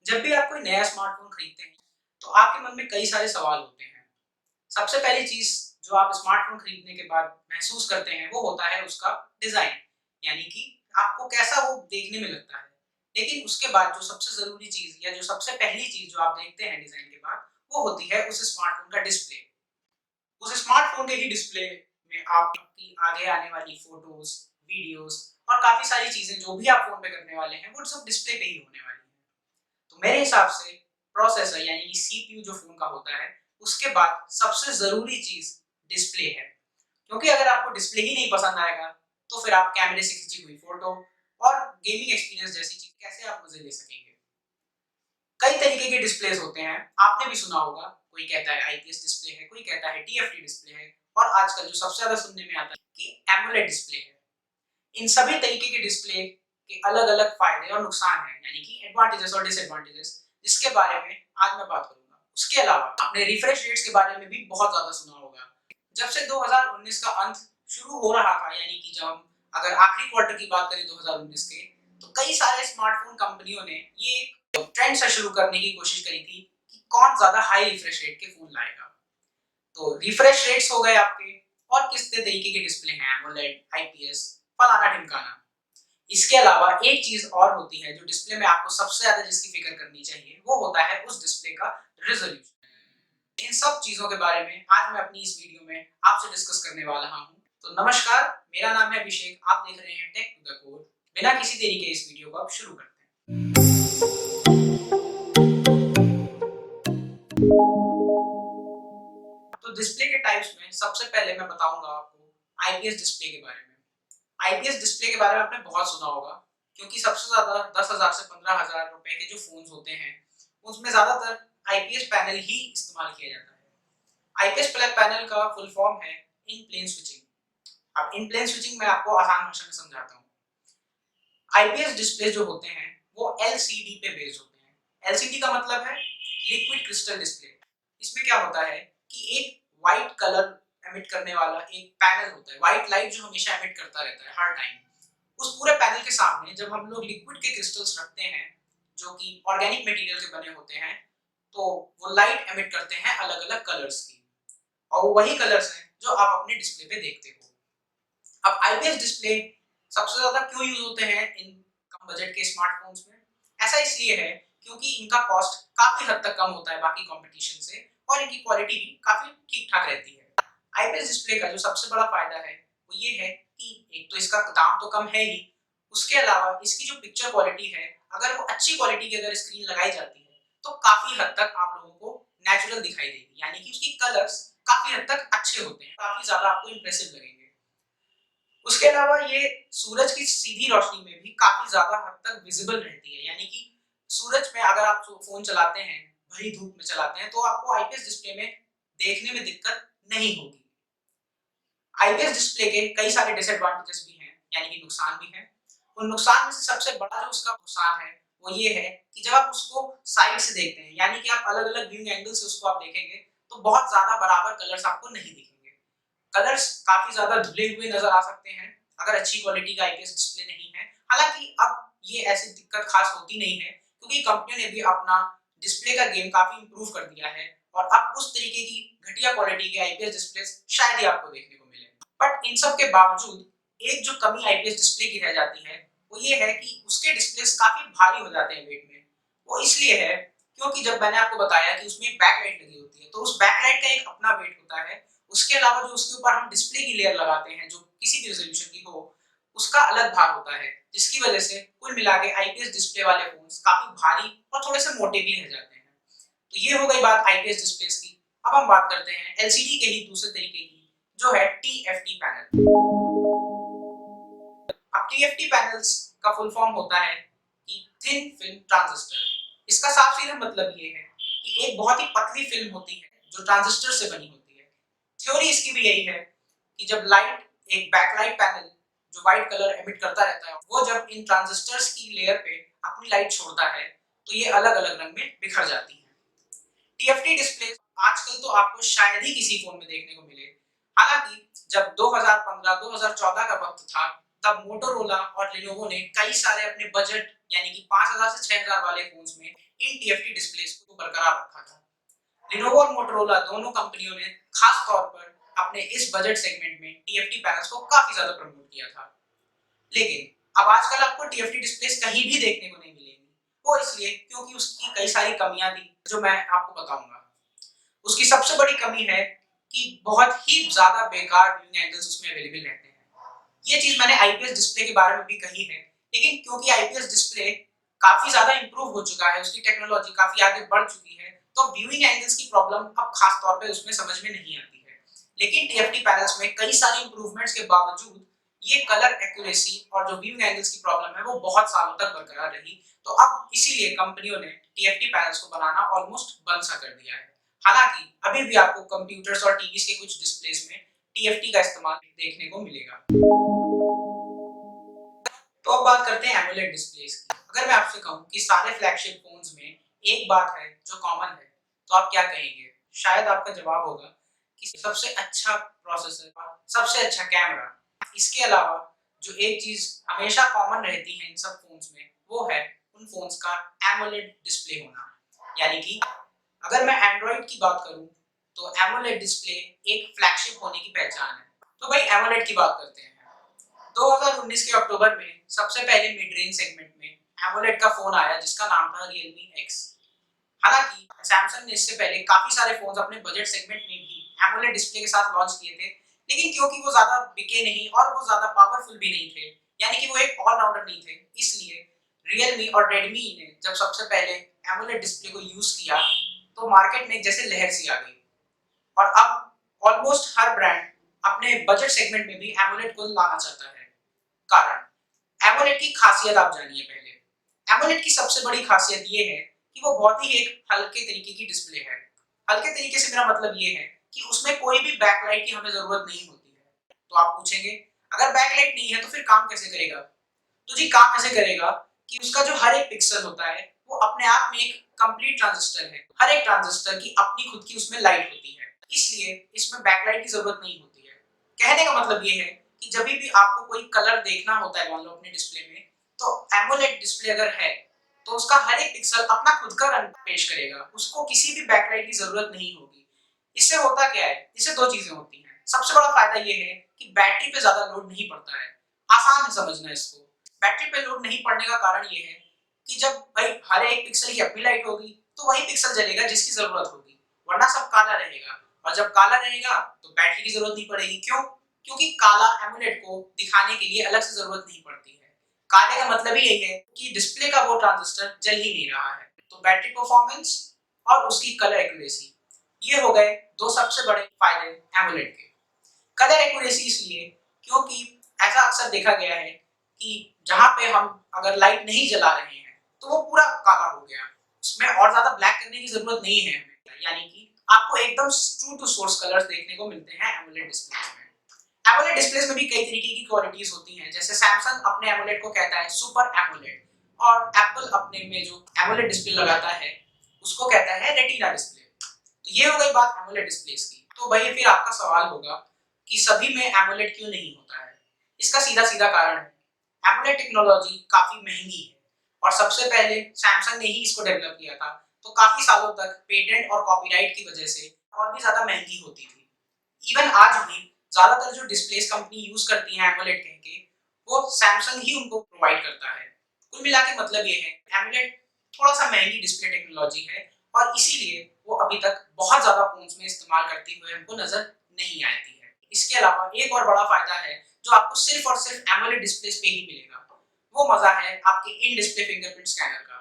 जब भी आप कोई नया स्मार्टफ़ोन खरीदते हैं, तो आपके मन में कई सारे सवाल होते हैं। सबसे पहली चीज़ जो आप स्मार्टफ़ोन खरीदने के बाद महसूस करते हैं, वो होता है उसका डिज़ाइन, यानी कि आपको कैसा वो देखने में लगता है। लेकिन उसके बाद जो सबसे ज़रूरी चीज़ या जो सबसे पहली चीज़ जो आप देखते हैं डिज़ाइन के बाद, वो होती है उस स्मार्टफ़ोन का डिस्प्ले। उस स्मार्टफ़ोन के ही डिस्प्ले में आपकी आगे आने वाली फ़ोटोज़, वीडियोज़ और काफ़ी सारी चीज़ें जो भी आप फ़ोन पे करने वाले हैं, वो सब डिस्प्ले पे ही होने वाली हैं। तो मेरे हिसाब से प्रोसेसर यानी कि सीपीयू जो फ़ोन का होता है, उसके बाद सबसे ज़रूरी चीज़ डिस्प्ले है। क्योंकि अगर आपको डिस्प्ले ही नहीं पसंद आएगा, तो फिर आप कैमरे से खींची हुई फ़ोटो और गेमिंग एक्सपीरियंस जैसी चीज़ कैसे आप मज़े ले सकेंगे? कई तरीके के डिस्प्लेस होते हैं, आपने भी सुना होगा, कोई कहता है आईपीएस डिस्प्ले है, कोई कहता है टीएफटी डिस्प्ले है और आजकल जो सबसे ज़्यादा सुनने में आता है कि एमोलेड डिस्प्ले है। इन सभी तरीके के डिस्प्ले के अलग-अलग फ़ायदे और नुकसान हैं, यानी कि एडवांटेजेस और डिसएडवांटेजेस, जिसके बारे में आज मैं बात करूँगा। उसके अलावा आपने रिफ्रेश रेट्स के बारे में भी बहुत ज़्यादा सुना होगा। जब से 2019 का अंत शुरू हो रहा था, यानी कि जब हम अगर आखिरी क्वार्टर की बात करें 2019 के, तो कई सारे स्मार्टफ़ोन कंपनियों ने ये एक ट्रेंड सा शुरू करने की कोशिश करी थी कि कौन ज़्यादा हाई रिफ्रेश रेट के फ़ोन लाएगा। तो रिफ्रेश रेट्स हो गए आपके और कितने तरीके के डिस्प्ले हैं, एमोलेड, आईपीएस, फलाना-ढिमकाना। इसके अलावा एक चीज़ और होती है जो डिस्प्ले में आपको सबसे ज़्यादा जिसकी फ़िक्र करनी चाहिए, वो होता है उस डिस्प्ले का रिज़ॉल्यूशन। इन सब चीज़ों के बारे में आज मैं अपनी इस वीडियो में आपसे डिस्कस करने वाला हूँ। तो नमस्कार, मेरा नाम है अभिषेक, आप देख रहे हैं टेक टू द कोर। बिना किसी देरी के इस वीडियो को अब शुरू करते हैं। तो डिस्प्ले के टाइप्स में सबसे पहले मैं बताऊँगा आपको आईपीएस डिस्प्ले के बारे में। आईपीएस डिस्प्ले के बारे में आपने बहुत सुना होगा, क्योंकि सबसे ज़्यादा 10,000 से 15,000 रुपए के जो फ़ोन्स होते हैं, उसमें ज़्यादातर आईपीएस पैनल ही इस्तेमाल किया जाता है। आईपीएस पैनल का फुल फॉर्म है इन प्लेन स्विचिंग। अब इन प्लेन स्विचिंग मैं आपको आसान भाषा में समझाता हूँ। आईपीएस डिस्प्ले जो होते हैं, वो एलसीडी पे बेस्ड होते हैं। एलसीडी का मतलब है लिक्विड क्रिस्टल डिस्प्ले। इसमें क्या होता है कि एक व्हाइट कलर एमिट करने वाला एक पैनल होता है, व्हाइट लाइट जो हमेशा एमिट करता रहता है हर टाइम। उस पूरे पैनल के सामने जब हम लोग लिक्विड के क्रिस्टल्स रखते हैं, जो कि ऑर्गेनिक मटेरियल के बने होते हैं, तो वो लाइट एमिट करते हैं अलग-अलग कलर्स की, और वो वही कलर्स हैं जो आप अपने डिस्प्ले पे देखते हो। अब आईपीएस डिस्प्ले सबसे ज़्यादा क्यों यूज़ होते हैं इन कम बजट के स्मार्टफ़ोन्स में? ऐसा इसलिए है क्योंकि इनका कॉस्ट काफ़ी हद तक कम होता है बाकी कॉम्पिटिशन से और इनकी क्वालिटी भी काफ़ी ठीक-ठाक रहती है। आईपीएस डिस्प्ले का जो सबसे बड़ा फ़ायदा है, वो ये है कि एक तो इसका दाम तो कम है ही, उसके अलावा इसकी जो पिक्चर क्वालिटी है, अगर वो अच्छी क्वालिटी की अगर स्क्रीन लगाई जाती है, तो काफ़ी हद तक आप लोगों को नेचुरल दिखाई देगी, यानी कि उसकी कलर्स काफ़ी हद तक अच्छे होते हैं, काफ़ी ज़्यादा आपको इम्प्रेसिव लगेंगे। उसके अलावा ये सूरज की सीधी रोशनी में भी काफ़ी ज़्यादा हद तक विज़िबल रहती है, यानी कि सूरज में अगर आप फ़ोन चलाते हैं, भरी धूप में चलाते हैं, तो आपको आईपीएस डिस्प्ले में देखने में दिक्कत नहीं होगी। आईपीएस डिस्प्ले के कई सारे डिसएडवांटेजेस भी हैं, यानी कि नुकसान भी हैं। उन नुकसान में से सबसे बड़ा जो उसका नुकसान है, वो ये है कि जब आप उसको साइड से देखते हैं, यानी कि आप अलग-अलग व्यूइंग एंगल से उसको आप देखेंगे, तो बहुत ज़्यादा बराबर कलर्स आपको नहीं दिखेंगे। कलर्स काफ़ी ज़्यादा धुले हुए नज़र आ सकते हैं, अगर अच्छी क्वालिटी का आईपीएस डिस्प्ले नहीं है। हालाँकि अब ये ऐसी दिक्कत ख़ास होती नहीं है, क्योंकि कंपनियों ने भी अपना डिस्प्ले का गेम काफ़ी इम्प्रूव कर दिया है और अब उस तरीके की घटिया क्वालिटी के आईपीएस डिस्प्लेस शायद ही आपको देखने को मिले। बट इन सब के बावजूद एक जो कमी आईपीएस डिस्प्ले की रह जाती है, वो ये है कि उसके डिस्प्लेस काफ़ी भारी हो जाते हैं वेट में। वो इसलिए है क्योंकि जब मैंने आपको बताया कि उसमें बैकलाइट लगी होती है, तो उस बैकलाइट का एक अपना वेट होता है। उसके अलावा जो उसके ऊपर हम डिस्प्ले की लेयर लगाते हैं, जो किसी भी रेज़ोल्यूशन की हो, उसका अलग भार होता है, जिसकी वजह से कुल मिला के आईपीएस डिस्प्ले वाले फ़ोन्स काफ़ी भारी और थोड़े से मोटे भी रह जाते हैं। तो ये हो गई बात आईपीएस डिस्प्लेस की। अब हम बात करते हैं एलसीडी के ही दूसरे तरीके की, जो है टीएफटी पैनल। अब टीएफटी पैनल्स का फुल फॉर्म होता है कि थिन फिल्म ट्रांजिस्टर। इसका साफ सीधा मतलब ये है कि एक बहुत ही पतली फिल्म होती है जो ट्रांजिस्टर से बनी होती है। थ्योरी इसकी भी यही है कि जब लाइट एक बैकलाइट पैनल जो व्हाइट कलर एमिट करता रहता है, वो जब इन ट्रांजिस्टर्स की लेयर पे अपनी लाइट छोड़ता है, तो ये अलग-अलग रंग में बिखर जाती है। टीएफटी डिस्प्ले आजकल तो आपको शायद ही किसी फोन में देखने को मिले। हालांकि जब 2015-2014 का वक्त था, तब मोटोरोला और लिनोवो ने कई सारे अपने बजट यानी कि 5000 से 6000 वाले फोन्स में इन टीएफटी डिस्प्लेस को बरकरार रखा था। लिनोवो और मोटोरोला दोनों कंपनियों ने खास तौर पर अपने इस बजट सेगमेंट में टीएफटी पैनल्स को काफी ज्यादा प्रमोट किया था। लेकिन अब आजकल आपको टीएफटी डिस्प्लेस कहीं भी देखने को नहीं मिलेंगी। वो इसलिए क्योंकि उसकी कई सारी कमियां थी जो मैं आपको बताऊंगा। उसकी सबसे बड़ी कमी है कि बहुत ही ज्यादा बेकार व्यूइंग एंगल्स उसमें अवेलेबल रहते हैं। ये चीज मैंने आईपीएस डिस्प्ले के बारे में भी कही है, लेकिन क्योंकि आईपीएस डिस्प्ले काफी ज्यादा इंप्रूव हो चुका है, उसकी टेक्नोलॉजी काफी आगे बढ़ चुकी है, तो व्यूइंग एंगल्स की प्रॉब्लम अब खास तौर पे उसमें समझ में नहीं आती है। लेकिन टीएफटी पैनल्स में कई सारे इंप्रूवमेंट्स के बावजूद ये कलर एक्यूरेसी और जो व्यूइंग एंगल्स की प्रॉब्लम है वो बहुत सालों तक बरकरार रही। तो अब इसीलिए कंपनियों ने टीएफटी पैनल्स को बनाना ऑलमोस्ट बंद सा कर दिया है। हालांकि अभी भी आपको कंप्यूटर्स और टीवीज के कुछ डिस्प्लेस में टीएफटी का इस्तेमाल देखने को मिलेगा। तो अब बात करते हैं एमोलेड डिस्प्लेस की। अगर मैं आपसे कहूं कि सारे फ्लैगशिप फोन्स में एक बात है जो कॉमन है, तो आप क्या कहेंगे? शायद आपका जवाब होगा कि सबसे अच्छा प्रोसेसर, सबसे अच्छा कैमरा। इसके अलावा जो एक चीज हमेशा कॉमन रहती है इन सब फोन्स में, वो है उन फोन्स का एमोलेड डिस्प्ले होना। यानी कि अगर मैं एंड्रॉइड की बात करूं तो एमोलेड डिस्प्ले एक फ्लैगशिप होने की पहचान है। तो भाई एमोलेड की बात करते हैं। 2019 के अक्टूबर में सबसे पहले मिड रेंज सेगमेंट में एमोलेड का फोन आया जिसका नाम था Realme X। हालांकि सैमसंग ने इससे पहले काफी सारे फोन्स अपने बजट सेगमेंट में भी एमोलेड डिस्प्ले के साथ लॉन्च किए थे, लेकिन क्योंकि वो ज्यादा बिके नहीं और वो ज्यादा पावरफुल भी नहीं थे, यानी कि वो एक ऑलराउंडर नहीं थे, इसलिए Realme और Redmi ने जब सबसे पहले एमोलेड डिस्प्ले को यूज किया तो मार्केट में जैसे लहर सी आ गई और अब ऑलमोस्ट हर ब्रांड अपने बजट सेगमेंट में भी एमोलेड को लाना चाहता है। कारण एमोलेड की खासियत आप जानिए। पहले एमोलेड की सबसे बड़ी खासियत ये है कि वो बहुत ही एक हल्के तरीके की डिस्प्ले है। हल्के तरीके से मेरा मतलब ये है कि उसमें कोई भी बैकलाइट की हमें जरूरत नहीं होती है। तो आप पूछेंगे अगर बैकलाइट नहीं है तो फिर काम कैसे करेगा? तो जी काम ऐसे करेगा कि उसका जो हर एक पिक्सल होता है वो अपने आप में एक कंप्लीट ट्रांजिस्टर है। हर एक ट्रांजिस्टर की अपनी खुद की उसमें लाइट होती है, इसलिए इसमें बैकलाइट की जरूरत नहीं होती है। कहने का मतलब ये है कि जब भी आपको कोई कलर देखना होता है मान लो अपने डिस्प्ले में, तो एमोलेड डिस्प्ले अगर है तो उसका हर एक पिक्सल अपना खुद का रंग पेश करेगा, उसको किसी भी बैकलाइट की जरूरत नहीं होगी। इससे होता क्या है? इससे दो चीजें होती हैं। सबसे बड़ा फायदा ये है कि बैटरी पे ज्यादा लोड नहीं पड़ता है। आसान है समझना इसको। बैटरी पे लोड नहीं पड़ने का कारण ये है कि जब भाई हर एक पिक्सल की अपनी लाइट होगी तो वही पिक्सल जलेगा जिसकी जरूरत होगी, वरना सब काला रहेगा। और जब काला रहेगा तो बैटरी की जरूरत नहीं पड़ेगी। क्यों? क्योंकि काला एमुलेट को दिखाने के लिए अलग से जरूरत नहीं पड़ती है। काले का मतलब ही यही है कि डिस्प्ले का वो ट्रांजिस्टर जल ही नहीं रहा है। तो बैटरी परफॉर्मेंस और उसकी कलर एक्यूरेसी, ये हो गए दो सबसे बड़े फायदे एमुलेट के। कलर एक्यूरेसी इसलिए क्योंकि ऐसा अक्सर देखा गया है कि जहां पे हम अगर लाइट नहीं जला रहे हैं तो वो पूरा काला हो गया, उसमें और ज्यादा ब्लैक करने की जरूरत नहीं है। यानी कि आपको एकदम ट्रू टू सोर्स कलर्स देखने को मिलते हैं एमोलेड डिस्प्लेस में। एमोलेड डिस्प्लेस में भी कई तरीके की क्वालिटीज होती हैं, जैसे सैमसंग अपने एमोलेड को कहता है सुपर एमोलेड और एप्पल अपने में जो एमोलेड डिस्प्ले लगाता है उसको कहता है रेटिना डिस्प्ले। तो ये हो गई बात एमोलेड डिस्प्लेस की। तो भाई फिर आपका सवाल होगा कि सभी में एमोलेड क्यों नहीं होता है? इसका सीधा सीधा कारण है एमोलेड टेक्नोलॉजी काफी महंगी है और सबसे पहले सैमसंग ने ही इसको डेवलप किया था, तो काफी सालों तक पेटेंट और कॉपीराइट की वजह से और भी ज्यादा महंगी होती थी। इवन आज भी ज्यादातर जो डिस्प्लेस कंपनी यूज करती है एमोलेड कह के, वो सैमसंग ही उनको प्रोवाइड करता है। कुल मिला के मतलब ये है एमोलेड थोड़ा सा महंगी डिस्प्ले टेक्नोलॉजी है और इसीलिए वो अभी तक बहुत ज्यादा फोन्स में इस्तेमाल करते हुए हमको नजर नहीं आती है। इसके अलावा एक और बड़ा फायदा है जो आपको सिर्फ और सिर्फ एमोलेड डिस्प्लेस पे ही मिलेगा, वो मजा है आपके इन डिस्प्ले फिंगरप्रिंट स्कैनर का।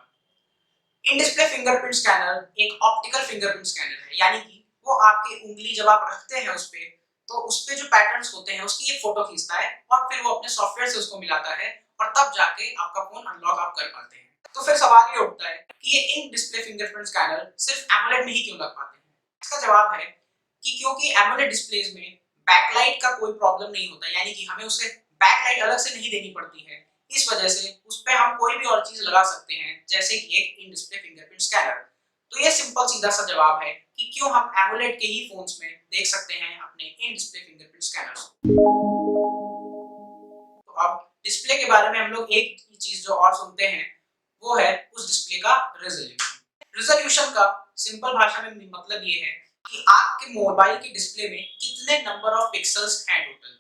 इन डिस्प्ले फिंगरप्रिंट स्कैनर एक ऑप्टिकल फिंगरप्रिंट स्कैनर है, यानी कि वो आपकी उंगली जब आप रखते हैं उस पे, तो उस पे जो पैटर्न्स होते हैं उसकी एक फोटो खींचता है और फिर वो अपने सॉफ्टवेयर से उसको मिलाता है और तब जाके आपका फोन अनलॉक आप कर पाते हैं। तो फिर सवाल ये उठता है कि ये इन डिस्प्ले फिंगरप्रिंट स्कैनर सिर्फ एमोलेड में ही क्यों लग पाते हैं? इसका जवाब है कि क्योंकि एमोलेड डिस्प्लेज में बैकलाइट का कोई प्रॉब्लम नहीं होता, यानी कि हमें उसे बैकलाइट अलग से नहीं देनी पड़ती है। इस वजह से उस पे हम कोई भी और चीज लगा सकते हैं, जैसे कि एक इन डिस्प्ले फिंगरप्रिंट स्कैनर। तो ये सिंपल सीधा सा जवाब है कि क्यों हम एमोलेड के ही फोन्स में देख सकते हैं अपने इन डिस्प्ले फिंगरप्रिंट स्कैनर्स। तो अब डिस्प्ले के बारे में हम लोग एक चीज जो और सुनते हैं वो है उस डिस्प्ले का रेजोल्यूशन। रेजोल्यूशन का सिंपल भाषा में मतलब ये है कि आपके मोबाइल के डिस्प्ले में कितने नंबर ऑफ पिक्सल्स हैं टोटल।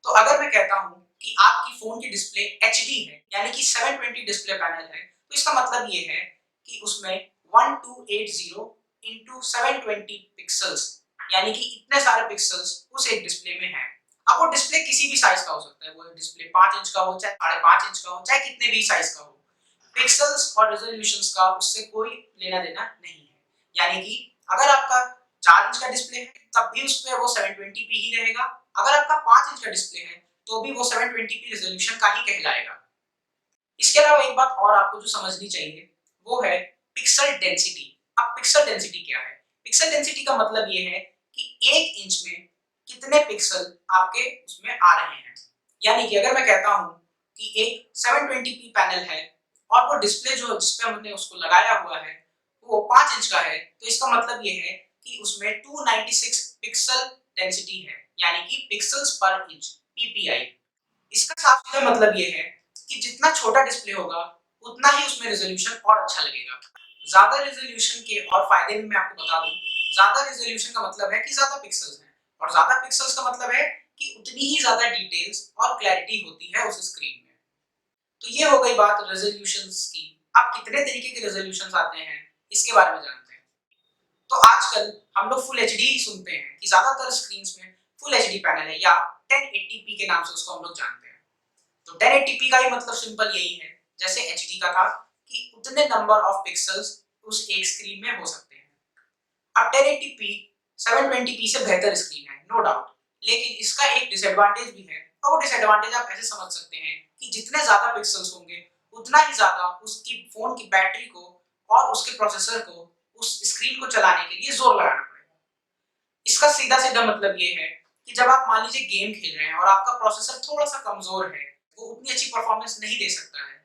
तो अगर मैं कहता हूं कि आपकी फोन की डिस्प्ले एचडी है यानी कि 720 डिस्प्ले पैनल है, तो इसका मतलब ये है कि उसमें 1280 इंटू 720 पिक्सल्स यानी कि इतने सारे पिक्सल्स उस एक डिस्प्ले में हैं। अब वो डिस्प्ले किसी भी साइज का हो सकता है, वो डिस्प्ले 5 इंच का हो, चाहे 5.5 इंच का हो, चाहे कितने भी साइज का हो। पिक्सल्स और रेजोल्यूशंस का उससे कोई लेना देना नहीं है। यानी कि अगर आपका 4 इंच का डिस्प्ले है तब भी उस पे वो 720p ही रहेगा, अगर आपका 5 इंच का डिस्प्ले है तो भी वो 720p रेजोल्यूशन का ही कहलाएगा। इसके अलावा एक बात और आपको जो समझनी चाहिए वो है पिक्सल डेंसिटी। अब पिक्सल डेंसिटी क्या है? पिक्सल डेंसिटी का मतलब ये है कि 1 इंच में कितने पिक्सल आपके उसमें आ रहे हैं। यानी कि अगर मैं कहता हूं कि एक 720p पैनल है और वो डिस्प्ले जो जिस पे हमने उसको लगाया हुआ है वो 5 इंच का है, तो इसका मतलब ये है कि उसमें 296 पिक्सल डेंसिटी है यानी कि पिक्सल्स पर इंच, पीपीआई। इसका साफ सीधा मतलब ये है कि जितना छोटा डिस्प्ले होगा उतना ही उसमें रेजोल्यूशन और अच्छा लगेगा। ज्यादा रेजोल्यूशन के और फायदे भी मैं आपको बता दूं। ज्यादा रेजोल्यूशन का मतलब है कि ज्यादा पिक्सल्स हैं और ज्यादा पिक्सल्स का मतलब है कि उतनी ही ज्यादा डिटेल्स और क्लैरिटी होती है उस स्क्रीन में। तो ये हो गई बात रेजोल्यूशंस की। अब कितने तरीके के रेजोल्यूशंस आते हैं इसके बारे में जानते हैं। तो आजकल हम लोग फुल एचडी ही सुनते हैं कि ज्यादातर स्क्रीन्स में फुल एचडी पैनल है या 1080p के नाम से उसको हम लोग जानते हैं। तो 1080p का ही मतलब सिंपल यही है जैसे एचडी का था कि उतने नंबर ऑफ पिक्सल्स उस एक स्क्रीन में हो सकते हैं। अब 1080p 720p से बेहतर स्क्रीन है नो डाउट, लेकिन इसका एक डिसएडवांटेज भी है और वो डिसएडवांटेज आप ऐसे समझ सकते हैं कि जितने ज्यादा पिक्सल्स होंगे उतना ही ज्यादा उसकी फोन की बैटरी को और उसके प्रोसेसर को उस स्क्रीन को चलाने के लिए जोर लगाना पड़ेगा। इसका सीधा सीधा मतलब ये है कि जब आप मान लीजिए गेम खेल रहे हैं और आपका प्रोसेसर थोड़ा सा कमजोर है, वो उतनी अच्छी परफॉर्मेंस नहीं दे सकता है,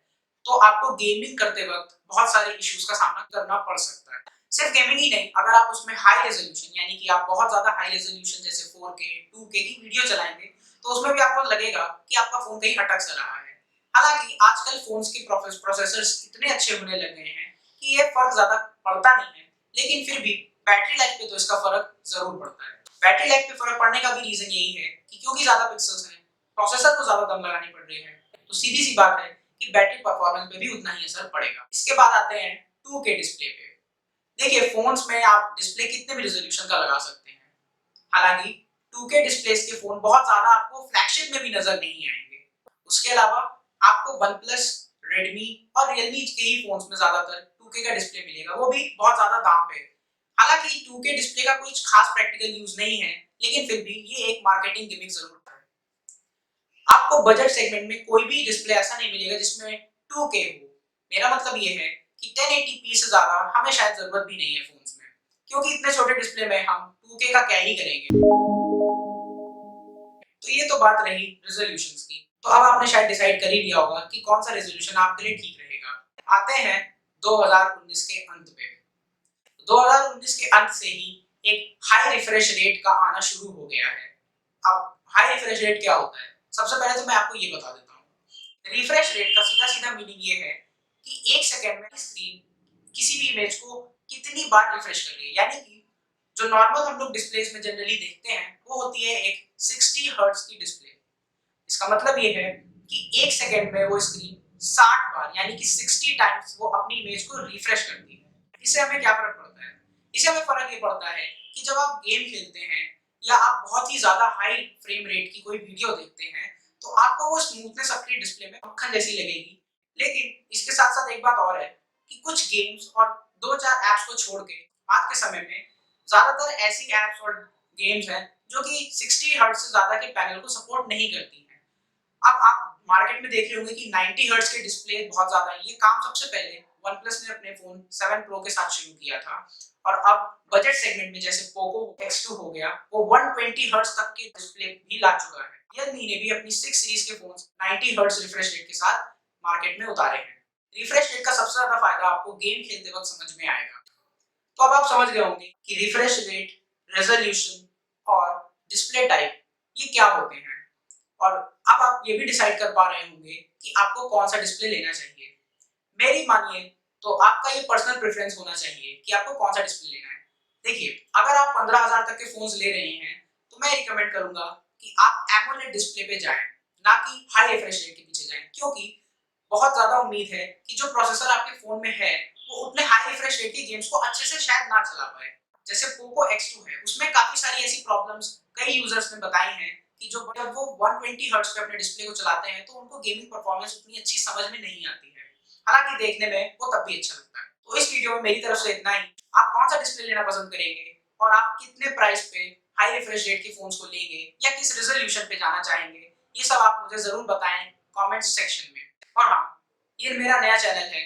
तो आपको गेमिंग करते वक्त बहुत सारे इश्यूज का सामना करना पड़ सकता है। सिर्फ गेमिंग ही नहीं, अगर आप उसमें हाई रेजोल्यूशन यानी कि आप बहुत ज्यादा हाई रेजोल्यूशन जैसे 4K 2K की वीडियो चलाएंगे तो उसमें भी आपको लगेगा कि आपका फोन कहीं अटक सा रहा है। हालांकि आजकल फोन्स के प्रोसेसर्स इतने अच्छे होने लग गए हैं कि ये फर्क ज्यादा पड़ता नहीं है, लेकिन फिर भी बैटरी लाइफ पे तो इसका फर्क जरूर पड़ता है। बैटरी लाइफ पे फर्क पड़ने का भी रीजन यही है कि क्योंकि ज्यादा पिक्सल्स हैं, प्रोसेसर को ज्यादा दम लगानी पड़ रही है, तो सीधी सी बात है कि बैटरी परफॉर्मेंस पे भी उतना ही असर पड़ेगा। इसके बाद आते हैं 2K डिस्प्ले पे। देखिए फोन्स में आप डिस्प्ले कितने भी रेजोल्यूशन का लगा सकते हैं, हालांकि 2K डिस्प्लेस के फोन बहुत ज्यादा आपको फ्लैगशिप में भी नजर नहीं आएंगे। उसके अलावा आपको OnePlus, Redmi और Realme के ही फोन्स में ज्यादातर 2K का डिस्प्ले मिलेगा, वो भी बहुत ज्यादा दाम पे। हालांकि 2K डिस्प्ले का कुछ खास प्रैक्टिकल यूज नहीं है, लेकिन फिर भी ये एक मार्केटिंग गिमिक जरूर है। आपको बजट सेगमेंट में कोई भी डिस्प्ले ऐसा नहीं मिलेगा जिसमें 2K हो। मेरा मतलब ये है कि 1080p से ज्यादा हमें शायद जरूरत भी नहीं है फोन्स में, क्योंकि इतने छोटे डिस्प्ले में हम 2K का क्या ही करेंगे। तो ये तो बात रही रेजोल्यूशंस की। तो अब आपने शायद डिसाइड कर ही लिया होगा कि कौन सा रेजोल्यूशन आपके लिए ठीक रहेगा। आते हैं 2019 के अंत पे। 2019 के अंत से ही एक हाई रिफ्रेश रेट का आना शुरू हो गया है। अब हाई रिफ्रेश रेट क्या होता है? सबसे पहले तो मैं आपको ये बता देता हूँ। रिफ्रेश रेट का सीधा सीधा मीनिंग ये है कि 1 सेकंड में स्क्रीन किसी भी इमेज को कितनी बार रिफ्रेश कर रही है। यानी कि जो नॉर्मल हम लोग डिस्प्लेस में जनरली देखते हैं वो होती है एक 60 हर्ट्ज की डिस्प्ले। इसका मतलब ये है कि 1 सेकंड में वो स्क्रीन 60 बार यानी कि 60 टाइम्स वो अपनी इमेज को रिफ्रेश करती है। इससे हमें क्या फर्क पड़ता है? इससे हमें फर्क ये पड़ता है कि जब आप गेम खेलते हैं या आप बहुत ही ज्यादा हाई फ्रेम रेट की कोई वीडियो देखते हैं तो आपको वो स्मूथनेस अपनी डिस्प्ले में मक्खन जैसी लगेगी। लेकिन इसके साथ साथ एक बात और है कि कुछ गेम्स और दो चार ऐप्स को छोड़ के आज के समय में ज्यादातर ऐसी ऐप्स और गेम्स हैं जो कि 60 हर्ट्ज से ज्यादा के पैनल को सपोर्ट नहीं करती हैं। अब आप मार्केट में देख रहे होंगे कि 90 हर्ट्ज के डिस्प्ले बहुत ज्यादा है। ये काम सबसे पहले OnePlus ने अपने फोन 7 Pro के साथ शुरू किया था और अब बजट सेगमेंट में जैसे Poco X2 हो गया, वो 120 हर्ट्ज तक के डिस्प्ले भी ला चुका है। Realme ने भी अपनी 6 सीरीज के फोन 90 हर्ट्ज रिफ्रेश रेट के साथ मार्केट में उतारे हैं। रिफ्रेश रेट का सबसे ज्यादा फायदा आपको गेम खेलते वक्त समझ में आएगा। तो अब आप समझ गए होंगे कि रिफ्रेश रेट, रेजोल्यूशन और डिस्प्ले टाइप ये क्या होते हैं, और अब आप ये भी डिसाइड कर पा रहे होंगे कि आपको कौन सा डिस्प्ले लेना चाहिए। मेरी मानिए तो आपका ये पर्सनल प्रेफरेंस होना चाहिए कि आपको कौन सा डिस्प्ले लेना है। देखिए, अगर आप 15,000 तक के फ़ोन्स ले रहे हैं, तो मैं रिकमेंड करूँगा कि आप एमोलेड डिस्प्ले पे जाएँ, ना कि हाई रिफ्रेश रेट के पीछे जाएँ। क्योंकि बहुत ज़्यादा उम्मीद है कि जो प्रोसेसर आपके फ़ोन में है, वो उतने हाई रिफ्रेश रेट के गेम्स को अच्छे से शायद ना चला पाए। जैसे पोको X2 है, उसमें काफ़ी सारी ऐसी प्रॉब्लम्स कई यूज़र्स ने बताई हैं कि जब वो 120 हर्ट्ज़ पे अपने डिस्प्ले को चलाते हैं, तो उनको गेमिंग परफॉर्मेंस उतनी अच्छी समझ में नहीं आती है। हालाँकि देखने में वो तब भी अच्छा लगता है। तो इस वीडियो में मेरी तरफ से इतना ही। आप कौन-सा डिस्प्ले लेना पसंद करेंगे और आप कितने प्राइस पे हाई रिफ्रेश रेट के फ़ोन्स को लेंगे या किस रिज़ॉल्यूशन पे जाना चाहेंगे? ये सब आप मुझे ज़रूर बताएँ कमेंट सेक्शन में। और हाँ, ये मेरा नया चैनल है,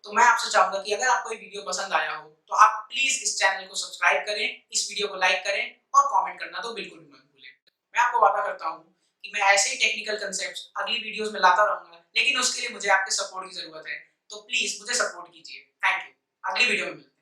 तो मैं आपसे चाहूँगा कि अगर आपको ये वीडियो पसंद आया हो, तो आप प्लीज़ इस चैनल को सब्सक्राइब करें, इस वीडियो को लाइक करें और कमेंट करना तो बिल्कुल भी मत भूलें। मैं आपको वादा करता हूँ कि मैं ऐसे ही टेक्निकल कांसेप्ट्स अगली वीडियोज़ में लाता रहूँगा, लेकिन उसके लिए मुझे आपके सपोर्ट की ज़रूरत है। तो प्लीज़ मुझे सपोर्ट कीजिए। Thank you. अगली वीडियो में मिलते हैं।